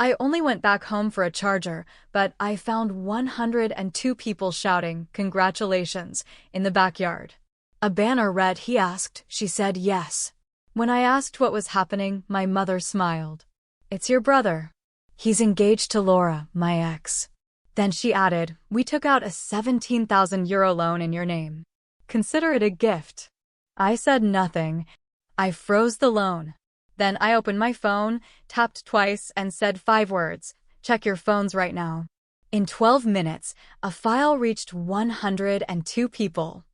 I only went back home for a charger, but I found 102 people shouting, "Congratulations," in the backyard. A banner read, "He asked," she said yes. When I asked what was happening, my mother smiled. "It's your brother. He's engaged to Laura, my ex." Then she added, "We took out a €17,000 loan in your name. Consider it a gift." I said nothing. I froze the loan. Then I opened my phone, tapped twice, and said 5 words, "Check your phones right now." In 12 minutes, a file reached 102 people.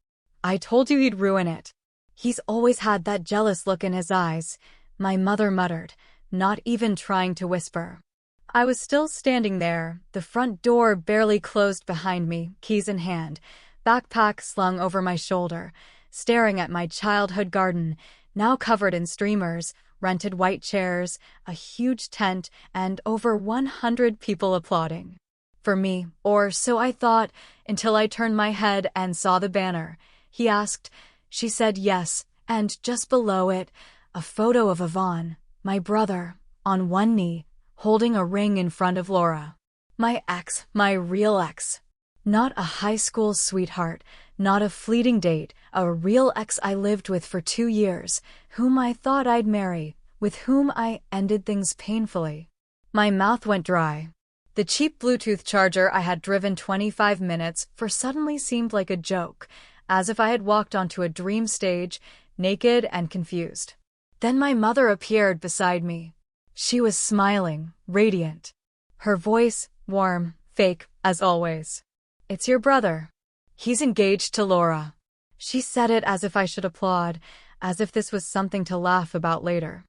"I told you he'd ruin it." "He's always had that jealous look in his eyes," my mother muttered, not even trying to whisper. I was still standing there, the front door barely closed behind me, keys in hand, backpack slung over my shoulder, staring at my childhood garden, now covered in streamers, rented white chairs, a huge tent, and over 100 people applauding. For me, or so I thought, until I turned my head and saw the banner. He asked. She said yes, and just below it, a photo of Yvonne, my brother, on one knee, holding a ring in front of Laura. My ex, my real ex. Not a high school sweetheart, not a fleeting date, a real ex I lived with for 2 years, whom I thought I'd marry, with whom I ended things painfully. My mouth went dry. The cheap Bluetooth charger I had driven 25 minutes for suddenly seemed like a joke, as if I had walked onto a dream stage, naked and confused. Then my mother appeared beside me. She was smiling, radiant. Her voice, warm, fake, as always. "It's your brother. He's engaged to Laura." She said it as if I should applaud, as if this was something to laugh about later.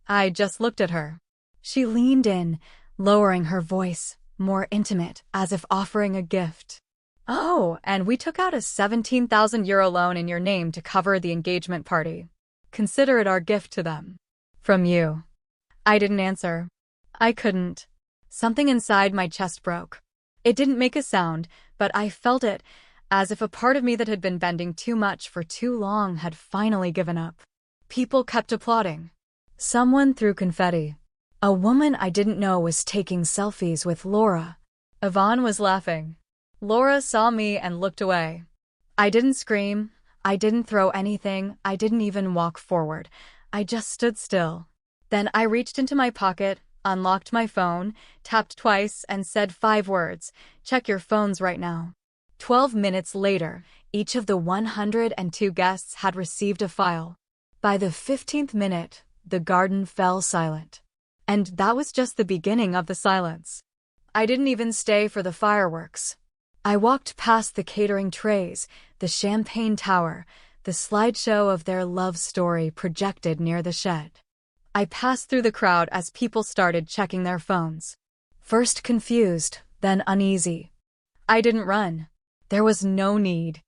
I just looked at her. She leaned in, lowering her voice, more intimate, as if offering a gift. "Oh, and we took out a €17,000 loan in your name to cover the engagement party. Consider it our gift to them. From you." I didn't answer. I couldn't. Something inside my chest broke. It didn't make a sound, but I felt it, as if a part of me that had been bending too much for too long had finally given up. People kept applauding. Someone threw confetti. A woman I didn't know was taking selfies with Laura. Yvonne was laughing. Laura saw me and looked away. I didn't scream. I didn't throw anything. I didn't even walk forward. I just stood still. Then I reached into my pocket, unlocked my phone, tapped twice, and said 5 words, "Check your phones right now." 12 minutes later, each of the 102 guests had received a file. By the 15th minute, the garden fell silent. And that was just the beginning of the silence. I didn't even stay for the fireworks. I walked past the catering trays, the champagne tower, the slideshow of their love story projected near the shed. I passed through the crowd as people started checking their phones. First confused, then uneasy. I didn't run. There was no need.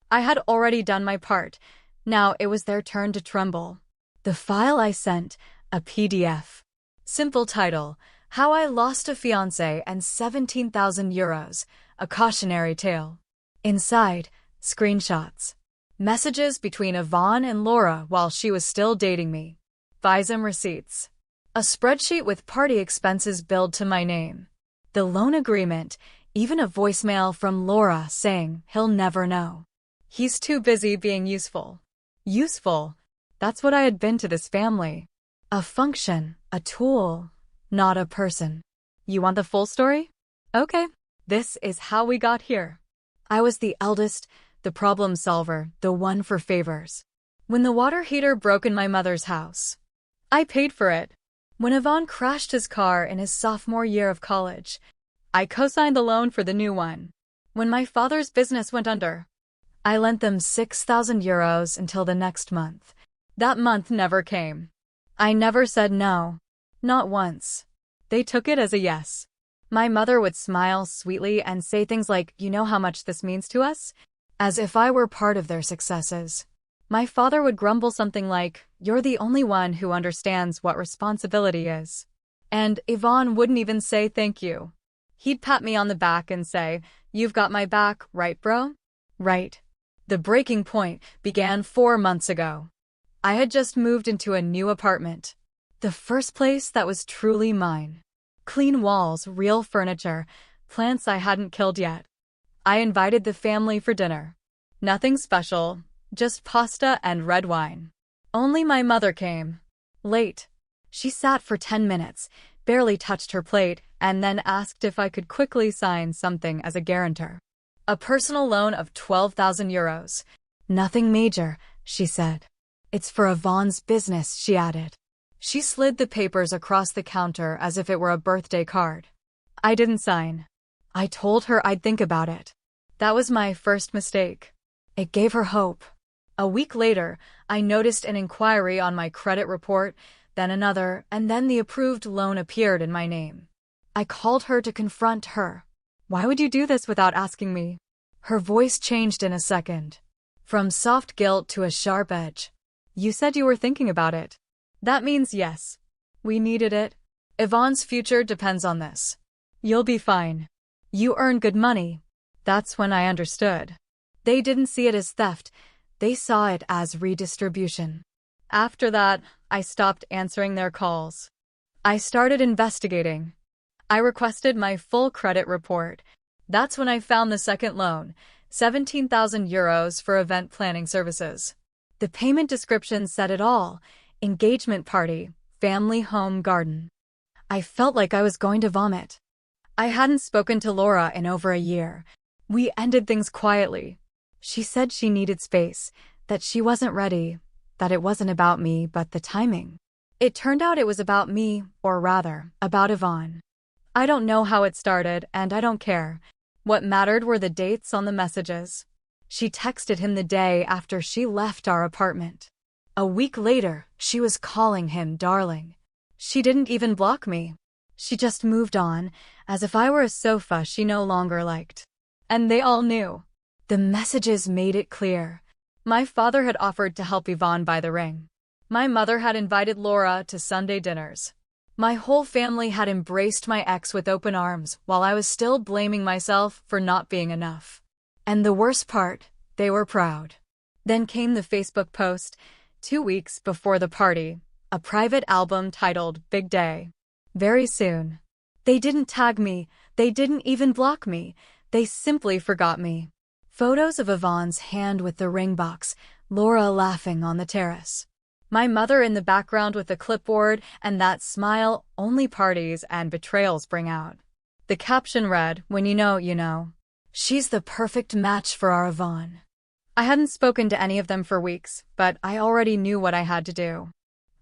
I had already done my part. Now it was their turn to tremble. The file I sent, a PDF. Simple title, "How I Lost a Fiancé and €17,000, a Cautionary Tale." Inside, screenshots. Messages between Yvonne and Laura while she was still dating me. Visum receipts. A spreadsheet with party expenses billed to my name. The loan agreement, even a voicemail from Laura saying he'll never know. He's too busy being useful. Useful. That's what I had been to this family. A function, a tool, not a person. You want the full story? Okay. This is how we got here. I was the eldest, the problem solver, the one for favors. When the water heater broke in my mother's house, I paid for it. When Yvonne crashed his car in his sophomore year of college, I co-signed the loan for the new one. When my father's business went under, I lent them €6,000 until the next month. That month never came. I never said no. Not once. They took it as a yes. My mother would smile sweetly and say things like, "You know how much this means to us?" As if I were part of their successes. My father would grumble something like, "You're the only one who understands what responsibility is." And Yvonne wouldn't even say thank you. He'd pat me on the back and say, "You've got my back, right, bro?" Right. The breaking point began 4 months ago. I had just moved into a new apartment. The first place that was truly mine. Clean walls, real furniture, plants I hadn't killed yet. I invited the family for dinner. Nothing special, just pasta and red wine. Only my mother came. Late. She sat for 10 minutes, barely touched her plate, and then asked if I could quickly sign something as a guarantor. A personal loan of 12,000 euros. Nothing major, she said. It's for Yvonne's business, she added. She slid the papers across the counter as if it were a birthday card. I didn't sign. I told her I'd think about it. That was my first mistake. It gave her hope. A week later, I noticed an inquiry on my credit report, then another, and then the approved loan appeared in my name. I called her to confront her. Why would you do this without asking me? Her voice changed in a second. From soft guilt to a sharp edge. You said you were thinking about it. That means yes. We needed it. Yvonne's future depends on this. You'll be fine. You earn good money. That's when I understood. They didn't see it as theft. They saw it as redistribution. After that, I stopped answering their calls. I started investigating. I requested my full credit report. That's when I found the second loan, 17,000 euros for event planning services. The payment description said it all: engagement party, family home garden. I felt like I was going to vomit. I hadn't spoken to Laura in over a year. We ended things quietly. She said she needed space, that she wasn't ready, that it wasn't about me but the timing. It turned out it was about me, or rather, about Yvonne. I don't know how it started, and I don't care. What mattered were the dates on the messages. She texted him the day after she left our apartment. A week later, she was calling him darling. She didn't even block me. She just moved on, as if I were a sofa she no longer liked. And they all knew. The messages made it clear. My father had offered to help Yvonne buy the ring. My mother had invited Laura to Sunday dinners. My whole family had embraced my ex with open arms, while I was still blaming myself for not being enough. And the worst part, they were proud. Then came the Facebook post, 2 weeks before the party, a private album titled Big Day. Very soon. They didn't tag me, they didn't even block me, they simply forgot me. Photos of Yvonne's hand with the ring box, Laura laughing on the terrace. My mother in the background with the clipboard, and that smile only parties and betrayals bring out. The caption read, "When you know, you know." She's the perfect match for our Yvonne. I hadn't spoken to any of them for weeks, but I already knew what I had to do.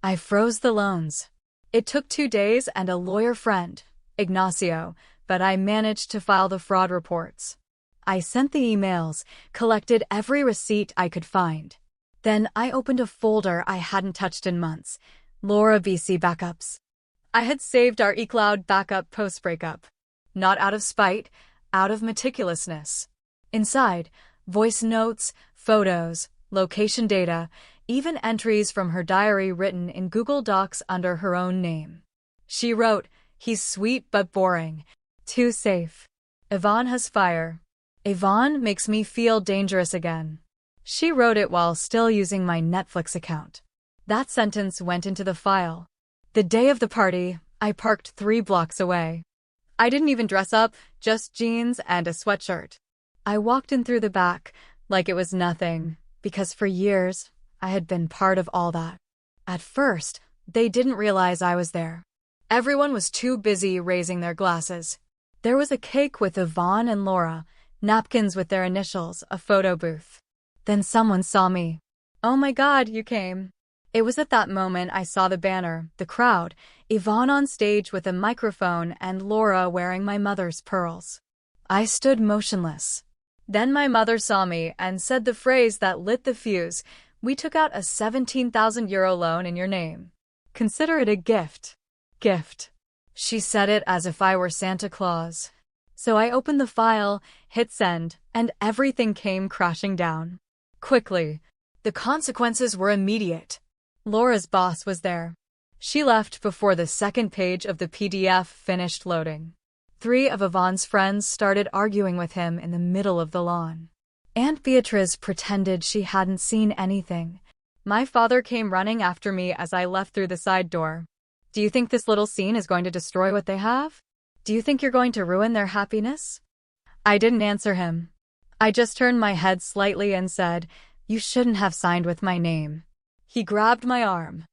I froze the loans. It took 2 days and a lawyer friend, Ignacio, but I managed to file the fraud reports. I sent the emails, collected every receipt I could find. Then I opened a folder I hadn't touched in months, Laura BC backups. I had saved our eCloud backup post-breakup. Not out of spite, out of meticulousness. Inside, voice notes, photos, location data, even entries from her diary written in Google Docs under her own name. She wrote, "He's sweet but boring. Too safe. Yvonne has fire. Yvonne makes me feel dangerous again." She wrote it while still using my Netflix account. That sentence went into the file. The day of the party, I parked 3 blocks away. I didn't even dress up, just jeans and a sweatshirt. I walked in through the back, like it was nothing, because for years, I had been part of all that. At first, they didn't realize I was there. Everyone was too busy raising their glasses. There was a cake with Yvonne and Laura, napkins with their initials, a photo booth. Then someone saw me. "Oh my God, you came." It was at that moment I saw the banner, the crowd, Yvonne on stage with a microphone and Laura wearing my mother's pearls. I stood motionless. Then my mother saw me and said the phrase that lit the fuse, "We took out a 17,000 euro loan in your name. Consider it a gift." Gift. She said it as if I were Santa Claus. So I opened the file, hit send, and everything came crashing down. Quickly. The consequences were immediate. Laura's boss was there. She left before the second page of the PDF finished loading. 3 of Yvonne's friends started arguing with him in the middle of the lawn. Aunt Beatrice pretended she hadn't seen anything. My father came running after me as I left through the side door. Do you think this little scene is going to destroy what they have? Do you think you're going to ruin their happiness? I didn't answer him. I just turned my head slightly and said, "You shouldn't have signed with my name." He grabbed my arm.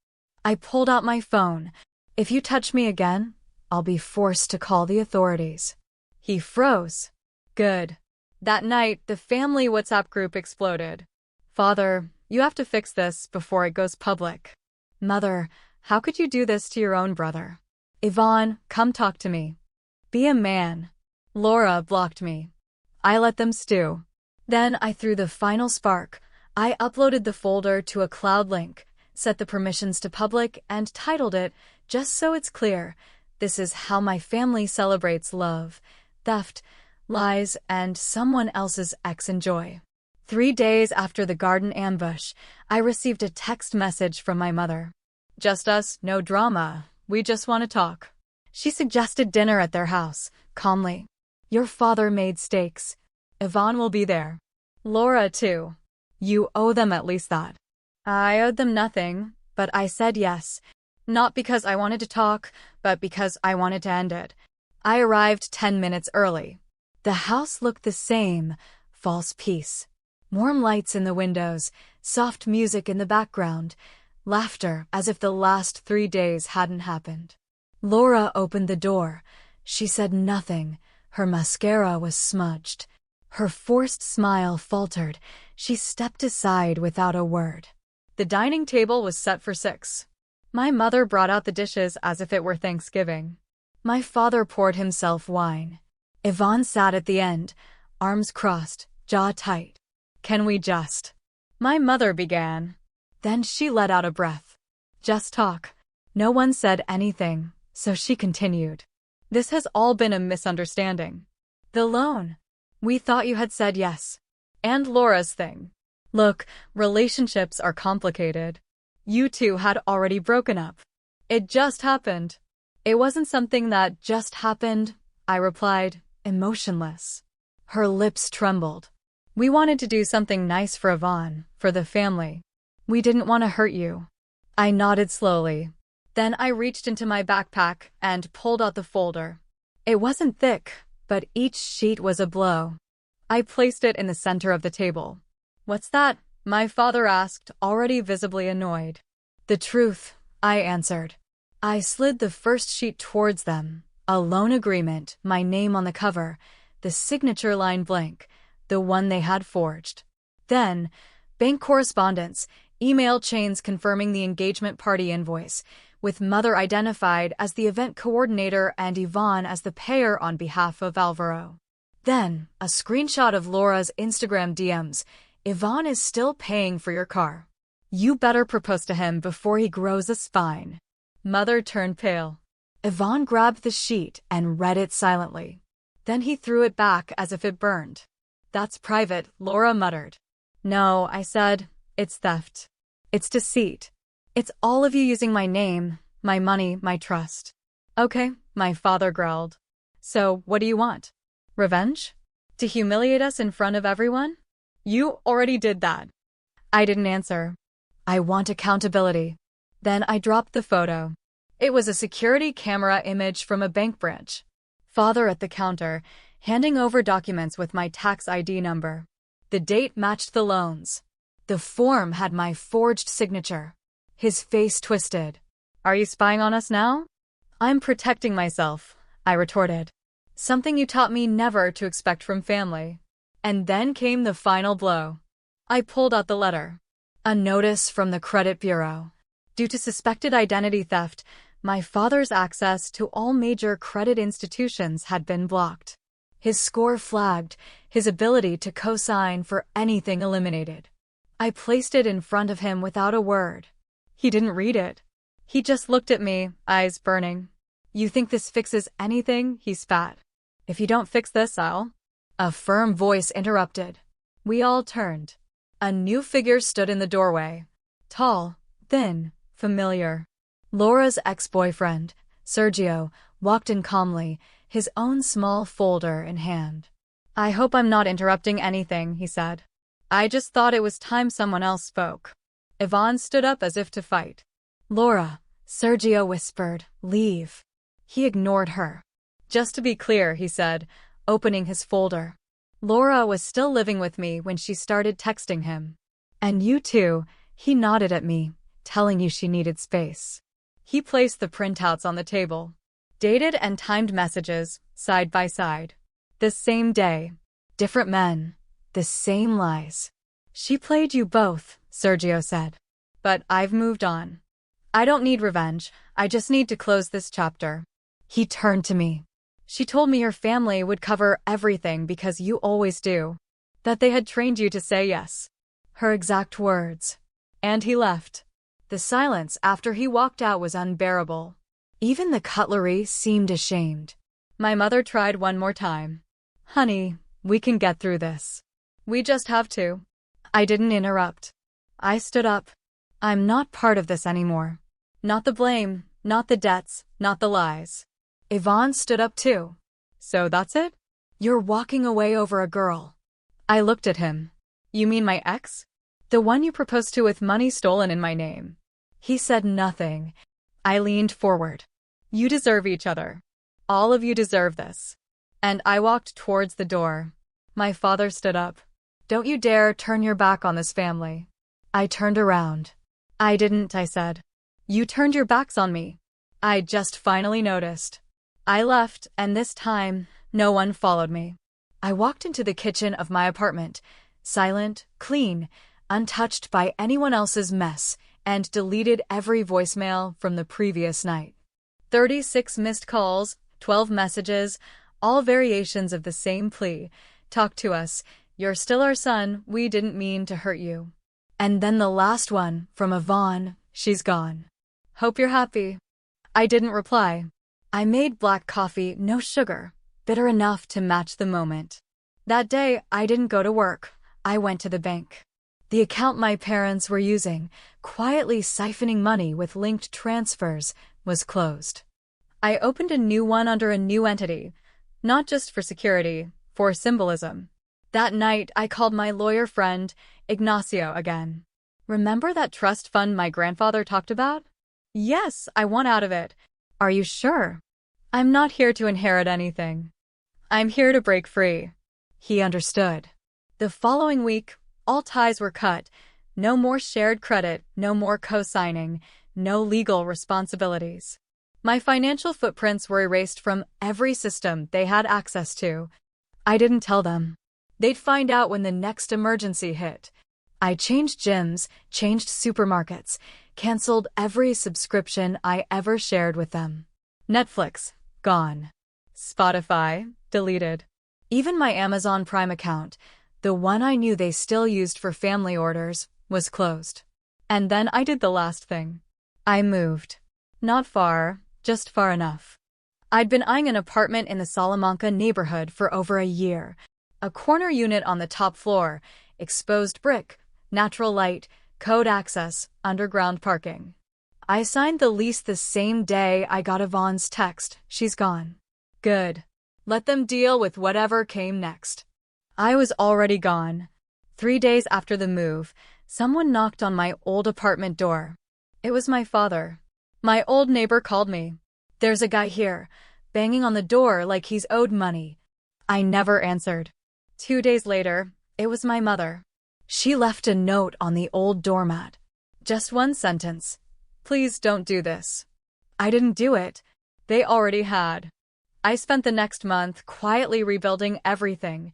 I pulled out my phone. "If you touch me again, I'll be forced to call the authorities." He froze. Good. That night, the family WhatsApp group exploded. "Father, you have to fix this before it goes public." "Mother, how could you do this to your own brother?" "Yvonne, come talk to me. Be a man." Laura blocked me. I let them stew. Then I threw the final spark. I uploaded the folder to a cloud link, set the permissions to public, and titled it, "Just so it's clear, this is how my family celebrates love, theft, lies, and someone else's ex-enjoy." 3 days after the garden ambush, I received a text message from my mother. "Just us, no drama. We just want to talk." She suggested dinner at their house, calmly. "Your father made steaks. Yvonne will be there. Laura, too. You owe them at least that." I owed them nothing, but I said yes. Not because I wanted to talk, but because I wanted to end it. I arrived 10 minutes early. The house looked the same, false peace. Warm lights in the windows, soft music in the background, laughter as if the last 3 days hadn't happened. Laura opened the door. She said nothing. Her mascara was smudged. Her forced smile faltered. She stepped aside without a word. The dining table was set for 6. My mother brought out the dishes as if it were Thanksgiving. My father poured himself wine. Yvonne sat at the end, arms crossed, jaw tight. "Can we just?" My mother began. Then she let out a breath. "Just talk." No one said anything, so she continued. "This has all been a misunderstanding. The loan. We thought you had said yes. And Laura's thing. Look, relationships are complicated. You two had already broken up. It just happened." "It wasn't something that just happened," I replied, emotionless. Her lips trembled. "We wanted to do something nice for Yvonne, for the family. We didn't want to hurt you." I nodded slowly. Then I reached into my backpack and pulled out the folder. It wasn't thick, but each sheet was a blow. I placed it in the center of the table. "What's that?" my father asked, already visibly annoyed. "The truth," I answered. I slid the first sheet towards them, a loan agreement, my name on the cover, the signature line blank, the one they had forged. Then, bank correspondence, email chains confirming the engagement party invoice, with Mother identified as the event coordinator and Yvonne as the payer on behalf of Alvaro. Then, a screenshot of Laura's Instagram DMs. "Yvonne is still paying for your car. You better propose to him before he grows a spine." Mother turned pale. Yvonne grabbed the sheet and read it silently. Then he threw it back as if it burned. "That's private," Laura muttered. "No," I said. "It's theft. It's deceit. It's all of you using my name, my money, my trust." "Okay," my father growled. "So, what do you want? Revenge? To humiliate us in front of everyone? You already did that." I didn't answer. "I want accountability." Then I dropped the photo. It was a security camera image from a bank branch. Father at the counter, handing over documents with my tax ID number. The date matched the loans. The form had my forged signature. His face twisted. "Are you spying on us now?" "I'm protecting myself," I retorted. "Something you taught me never to expect from family." And then came the final blow. I pulled out the letter. A notice from the credit bureau. Due to suspected identity theft, my father's access to all major credit institutions had been blocked. His score flagged, his ability to co-sign for anything eliminated. I placed it in front of him without a word. He didn't read it. He just looked at me, eyes burning. "You think this fixes anything?" he spat. "If you don't fix this, I'll—" A firm voice interrupted. We all turned. A new figure stood in the doorway. Tall, thin, familiar. Laura's ex-boyfriend, Sergio, walked in calmly, his own small folder in hand. "I hope I'm not interrupting anything," he said. "I just thought it was time someone else spoke." Yvonne stood up as if to fight. "Laura, Sergio whispered, "Leave." He ignored her. "Just to be clear," he said, opening his folder. "Laura was still living with me when she started texting him. And you too," he nodded at me, "telling you she needed space." He placed the printouts on the table. Dated and timed messages, side by side. The same day. Different men. The same lies. "She played you both," Sergio said. "But I've moved on. I don't need revenge. I just need to close this chapter." He turned to me. "She told me your family would cover everything because you always do. That they had trained you to say yes." Her exact words. And he left. The silence after he walked out was unbearable. Even the cutlery seemed ashamed. My mother tried one more time. "Honey, we can get through this. We just have to." I didn't interrupt. I stood up. "I'm not part of this anymore. Not the blame, not the debts, not the lies." Yvonne stood up too. "So that's it? You're walking away over a girl." I looked at him. "You mean my ex? The one you proposed to with money stolen in my name?" He said nothing. I leaned forward. "You deserve each other. All of you deserve this." And I walked towards the door. My father stood up. "Don't you dare turn your back on this family." I turned around. "I didn't," I said. "You turned your backs on me. I just finally noticed." I left, and this time, no one followed me. I walked into the kitchen of my apartment, silent, clean, untouched by anyone else's mess, and deleted every voicemail from the previous night. 36 missed calls, 12 messages, all variations of the same plea. "Talk to us. You're still our son. We didn't mean to hurt you." And then the last one, from Yvonne, "She's gone. Hope you're happy." I didn't reply. I made black coffee, no sugar, bitter enough to match the moment. That day, I didn't go to work. I went to the bank. The account my parents were using, quietly siphoning money with linked transfers, was closed. I opened a new one under a new entity, not just for security, for symbolism. That night, I called my lawyer friend, Ignacio, again. "Remember that trust fund my grandfather talked about?" "Yes, I want out of it." "Are you sure?" "I'm not here to inherit anything. I'm here to break free." He understood. The following week, all ties were cut. No more shared credit, no more co-signing, no legal responsibilities. My financial footprints were erased from every system they had access to. I didn't tell them. They'd find out when the next emergency hit. I changed gyms, changed supermarkets, canceled every subscription I ever shared with them. Netflix, gone. Spotify, deleted. Even my Amazon Prime account, the one I knew they still used for family orders, was closed. And then I did the last thing. I moved. Not far, just far enough. I'd been eyeing an apartment in the Salamanca neighborhood for over a year. A corner unit on the top floor, exposed brick, natural light, code access, underground parking. I signed the lease the same day I got Yvonne's text, "She's gone." Good. Let them deal with whatever came next. I was already gone. 3 days after the move, someone knocked on my old apartment door. It was my father. My old neighbor called me. "There's a guy here," banging on the door like he's owed money. I never answered. 2 days later, it was my mother. She left a note on the old doormat. Just one sentence. "Please don't do this." I didn't do it. They already had. I spent the next month quietly rebuilding everything.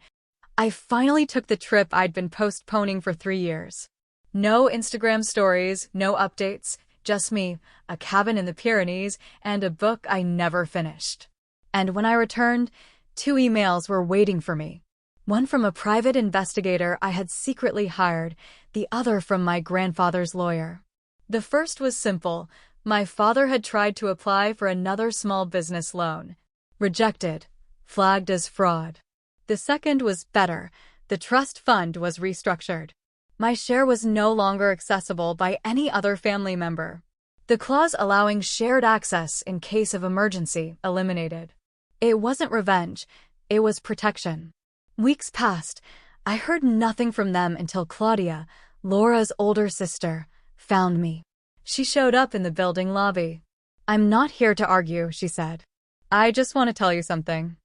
I finally took the trip I'd been postponing for 3 years. No Instagram stories, no updates, just me, a cabin in the Pyrenees, and a book I never finished. And when I returned, 2 emails were waiting for me. One from a private investigator I had secretly hired, the other from my grandfather's lawyer. The first was simple. My father had tried to apply for another small business loan. Rejected. Flagged as fraud. The second was better. The trust fund was restructured. My share was no longer accessible by any other family member. The clause allowing shared access in case of emergency eliminated. It wasn't revenge. It was protection. Weeks passed. I heard nothing from them until Claudia, Laura's older sister, found me. She showed up in the building lobby. "I'm not here to argue," she said. "I just want to tell you something."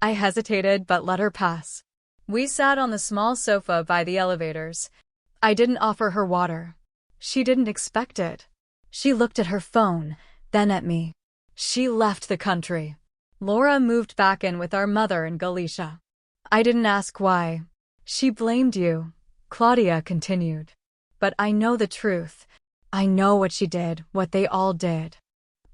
I hesitated but let her pass. We sat on the small sofa by the elevators. I didn't offer her water. She didn't expect it. She looked at her phone, then at me. She left the country. Laura moved back in with our mother in Galicia. I didn't ask why. "She blamed you," Claudia continued. "But I know the truth. I know what she did, what they all did."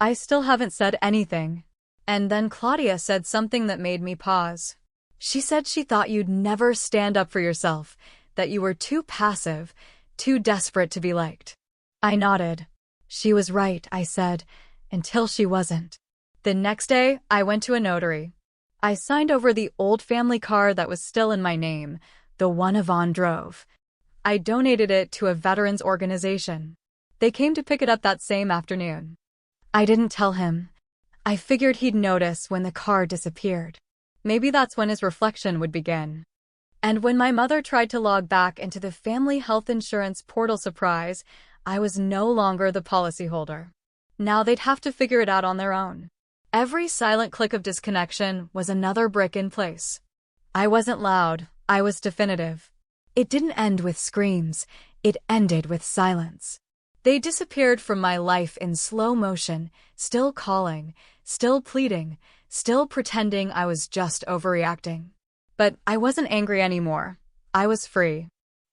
I still haven't said anything. And then Claudia said something that made me pause. She said she thought you'd never stand up for yourself, that you were too passive, too desperate to be liked. I nodded. She was right, I said, until she wasn't. The next day, I went to a notary. I signed over the old family car that was still in my name, the one Yvonne drove. I donated it to a veterans organization. They came to pick it up that same afternoon. I didn't tell him. I figured he'd notice when the car disappeared. Maybe that's when his reflection would begin. And when my mother tried to log back into the family health insurance portal, surprise, I was no longer the policyholder. Now they'd have to figure it out on their own. Every silent click of disconnection was another brick in place. I wasn't loud, I was definitive. It didn't end with screams, it ended with silence. They disappeared from my life in slow motion, still calling, still pleading, still pretending I was just overreacting. But I wasn't angry anymore. I was free.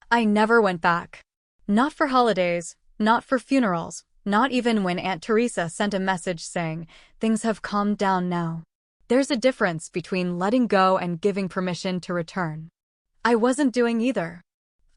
I never went back. Not for holidays, not for funerals, not even when Aunt Teresa sent a message saying, "Things have calmed down now." There's a difference between letting go and giving permission to return. I wasn't doing either.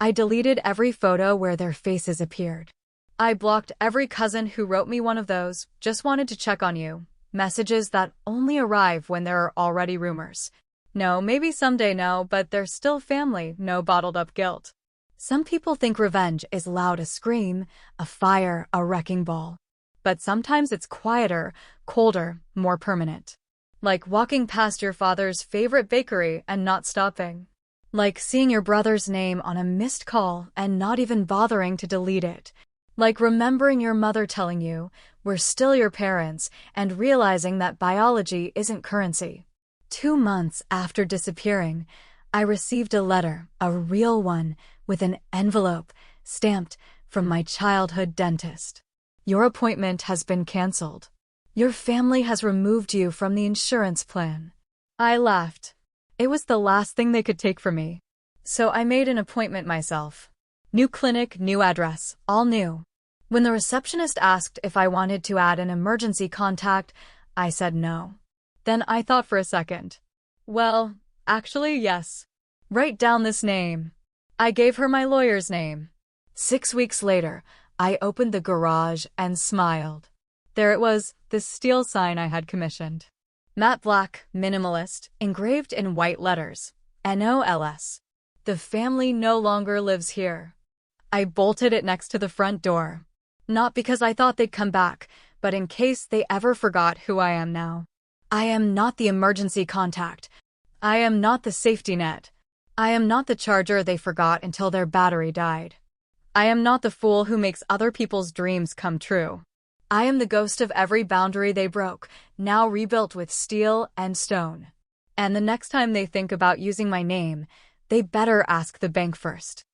I deleted every photo where their faces appeared. I blocked every cousin who wrote me one of those, "Just wanted to check on you," messages that only arrive when there are already rumors. No, maybe someday, no, but they're still family, no bottled up guilt. Some people think revenge is loud, a scream, a fire, a wrecking ball. But sometimes it's quieter, colder, more permanent. Like walking past your father's favorite bakery and not stopping. Like seeing your brother's name on a missed call and not even bothering to delete it. Like remembering your mother telling you, "We're still your parents," and realizing that biology isn't currency. 2 months after disappearing, I received a letter, a real one, with an envelope, stamped, from my childhood dentist. "Your appointment has been canceled. Your family has removed you from the insurance plan." I laughed. It was the last thing they could take from me. So I made an appointment myself. New clinic, new address, all new. When the receptionist asked if I wanted to add an emergency contact, I said no. Then I thought for a second. Well, actually, yes. "Write down this name." I gave her my lawyer's name. 6 weeks later, I opened the garage and smiled. There it was, the steel sign I had commissioned. Matte black, minimalist, engraved in white letters. NOLS. The family no longer lives here. I bolted it next to the front door. Not because I thought they'd come back, but in case they ever forgot who I am now. I am not the emergency contact. I am not the safety net. I am not the charger they forgot until their battery died. I am not the fool who makes other people's dreams come true. I am the ghost of every boundary they broke, now rebuilt with steel and stone. And the next time they think about using my name, they better ask the bank first.